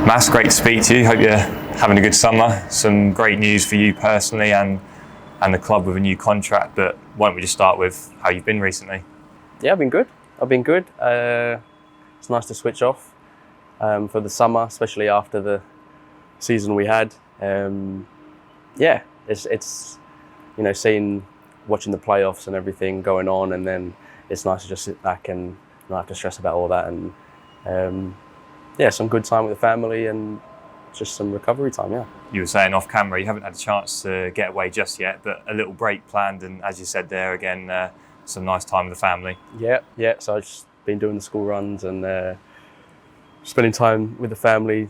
Mass, great to speak to you. Hope you're having a good summer. Some great news for you personally and the club with a new contract. But why don't we just start with how you've been recently? Yeah, I've been good. It's nice to switch off for the summer, especially after the season we had. It's watching the playoffs and everything going on, and then it's nice to just sit back and not have to stress about all that. And some good time with the family and just some recovery time. Yeah. You were saying off camera you haven't had a chance to get away just yet, but a little break planned, and as you said there again, some nice time with the family. Yeah. So I've just been doing the school runs and spending time with the family.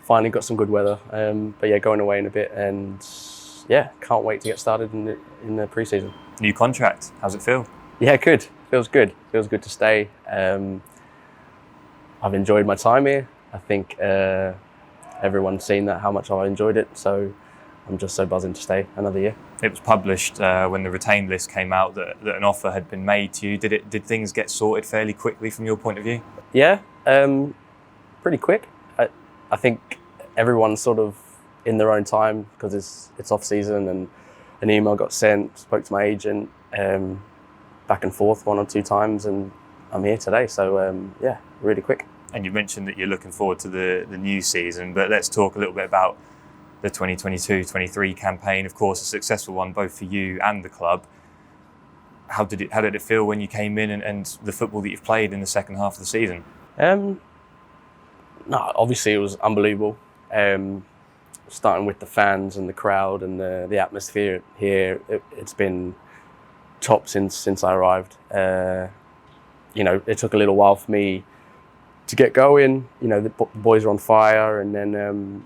Finally got some good weather, going away in a bit, and can't wait to get started in the pre-season. New contract, how's it feel? Yeah, good. Feels good to stay. I've enjoyed my time here. I think everyone's seen that, how much I enjoyed it, so I'm just so buzzing to stay another year. It was published when the retained list came out that an offer had been made to you. Did things get sorted fairly quickly from your point of view? Yeah, pretty quick. I think everyone's sort of in their own time because it's off season, and an email got sent, spoke to my agent, back and forth 1 or 2 times, and I'm here today. So really quick. And you mentioned that you're looking forward to the new season, but let's talk a little bit about the 2022-23 campaign. Of course, a successful one both for you and the club. How did it feel when you came in and the football that you've played in the second half of the season? Obviously it was unbelievable. Starting with the fans and the crowd and the atmosphere here, it's been top since I arrived. It took a little while for me to get going. The boys were on fire, and then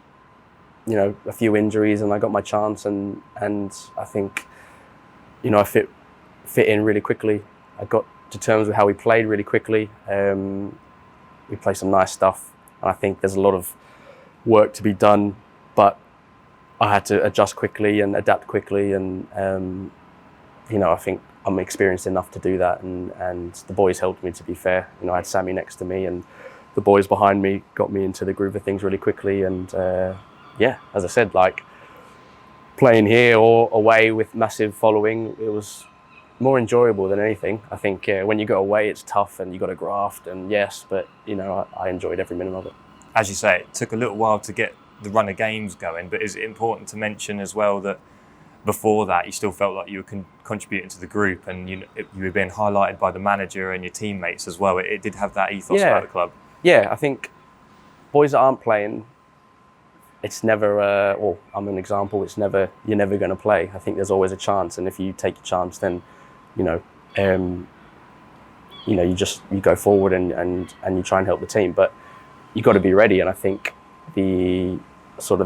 a few injuries, and I got my chance, and I think I fit in really quickly. I got to terms with how we played really quickly. We play some nice stuff, and I think there's a lot of work to be done, but I had to adjust quickly and adapt quickly, and I think I'm experienced enough to do that, and the boys helped me, to be fair. I had Sammy next to me, and the boys behind me got me into the groove of things really quickly. And as I said, like playing here or away with massive following, it was more enjoyable than anything. I think when you go away, it's tough and you got to graft, and but I enjoyed every minute of it. As you say, it took a little while to get the run of games going, but is it important to mention as well that before that you still felt like you were contributing to the group, and you were being highlighted by the manager and your teammates as well? It did have that ethos about the club. Yeah, I think boys that aren't playing, it's never, I'm an example, you're never going to play. I think there's always a chance, and if you take your chance, then you go forward and you try and help the team, but you got to be ready. And I think the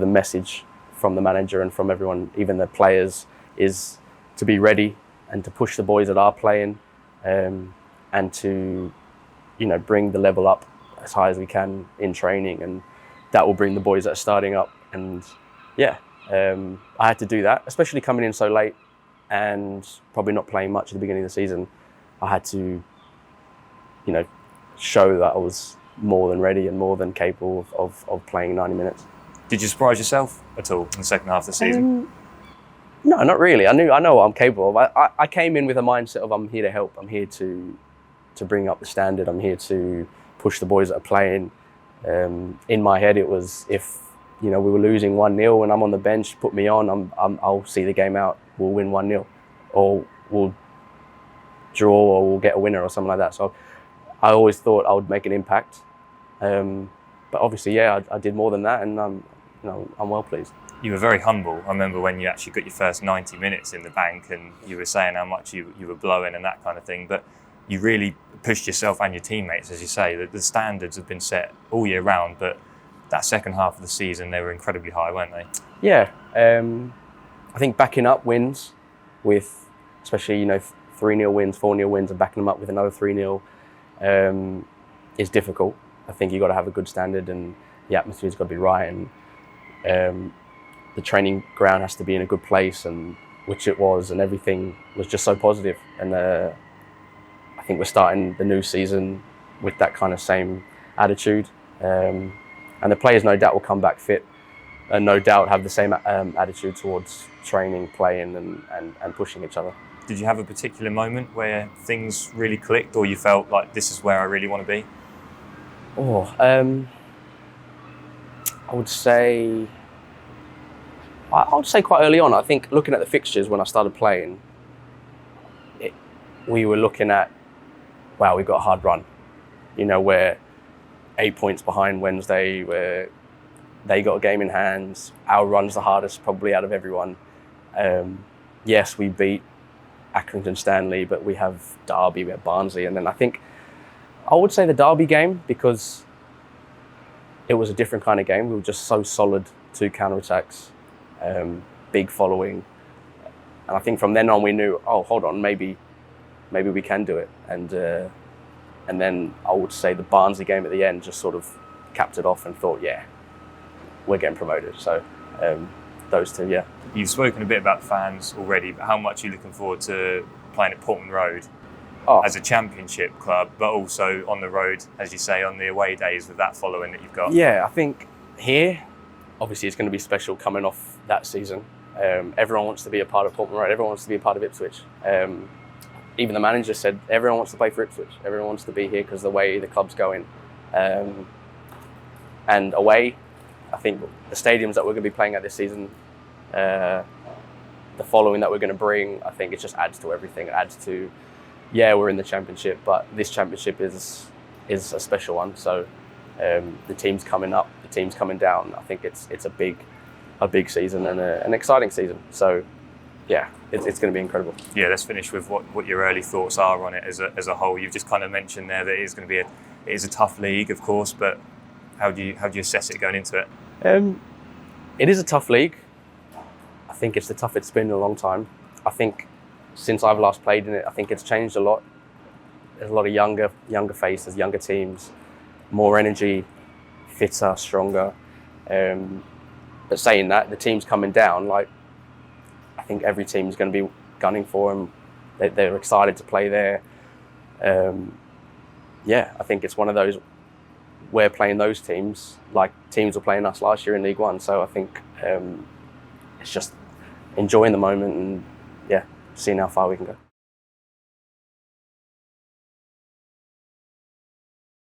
message from the manager and from everyone, even the players, is to be ready and to push the boys that are playing, and to bring the level up as high as we can in training, and that will bring the boys that are starting up. And I had to do that, especially coming in so late and probably not playing much at the beginning of the season. I had to show that I was more than ready and more than capable of playing 90 minutes. Did you surprise yourself at all in the second half of the season? No, not really. I know what I'm capable of. I came in with a mindset of I'm here to help. I'm here to bring up the standard. I'm here to push the boys that are playing. In my head, it was, if we were losing 1-0 and I'm on the bench, put me on. I'll see the game out. We'll win 1-0, or we'll draw, or we'll get a winner or something like that. So I always thought I would make an impact. But obviously, I did more than that, and I'm well pleased. You were very humble. I remember when you actually got your first 90 minutes in the bank, and you were saying how much you were blowing and that kind of thing. But you really pushed yourself and your teammates, as you say. The standards have been set all year round, but that second half of the season, they were incredibly high, weren't they? Yeah. I think backing up wins with, especially 3-0 wins, 4-0 wins, and backing them up with another 3-0 is difficult. I think you've got to have a good standard, and the atmosphere's got to be right, and the training ground has to be in a good place, and which it was, and everything was just so positive. And I think we're starting the new season with that kind of same attitude, and and the players no doubt will come back fit, and no doubt have the same attitude towards training, playing, and pushing each other. Did you have a particular moment where things really clicked, or you felt like this is where I really want to be? I would say quite early on. I think looking at the fixtures when I started playing, we were looking at, wow, we've got a hard run. You know, we're 8 points behind Wednesday, where they got a game in hand. Our run's the hardest probably out of everyone. Yes, we beat Accrington Stanley, but we have Derby, we have Barnsley, and then I would say the Derby game, because it was a different kind of game. We were just so solid, 2 counter-attacks, big following. And I think from then on we knew, oh, hold on, maybe we can do it. And then I would say the Barnsley game at the end just sort of capped it off and thought, yeah, we're getting promoted. So those two, yeah. You've spoken a bit about the fans already, but how much are you looking forward to playing at Portman Road as a championship club, but also on the road, as you say, on the away days with that following that you've got? Yeah, I think here, obviously it's going to be special coming off that season. Everyone wants to be a part of Portman Road. Everyone wants to be a part of Ipswich. Even the manager said everyone wants to play for Ipswich. Everyone wants to be here because of the way the club's going. And away, I think the stadiums that we're going to be playing at this season, the following that we're going to bring, I think it just adds to everything. It adds to, yeah, we're in the championship, but this championship is a special one. So the team's coming up, the team's coming down. I think it's a big season and an exciting season. So yeah, it's going to be incredible. Yeah, let's finish with what your early thoughts are on it as a whole. You've just kind of mentioned there that it is going to be it is a tough league, of course, but how do you assess it going into it? It is a tough league. I think it's the toughest it's been in a long time. I think since I've last played in it, I think it's changed a lot. There's a lot of younger faces, younger teams, more energy, fitter, stronger. But saying that, the team's coming down. Like, I think every team's going to be gunning for them. They're excited to play there. Yeah, I think it's one of those. We're playing those teams like teams were playing us last year in League One. So I think it's just enjoying the moment and, yeah, seeing how far we can go.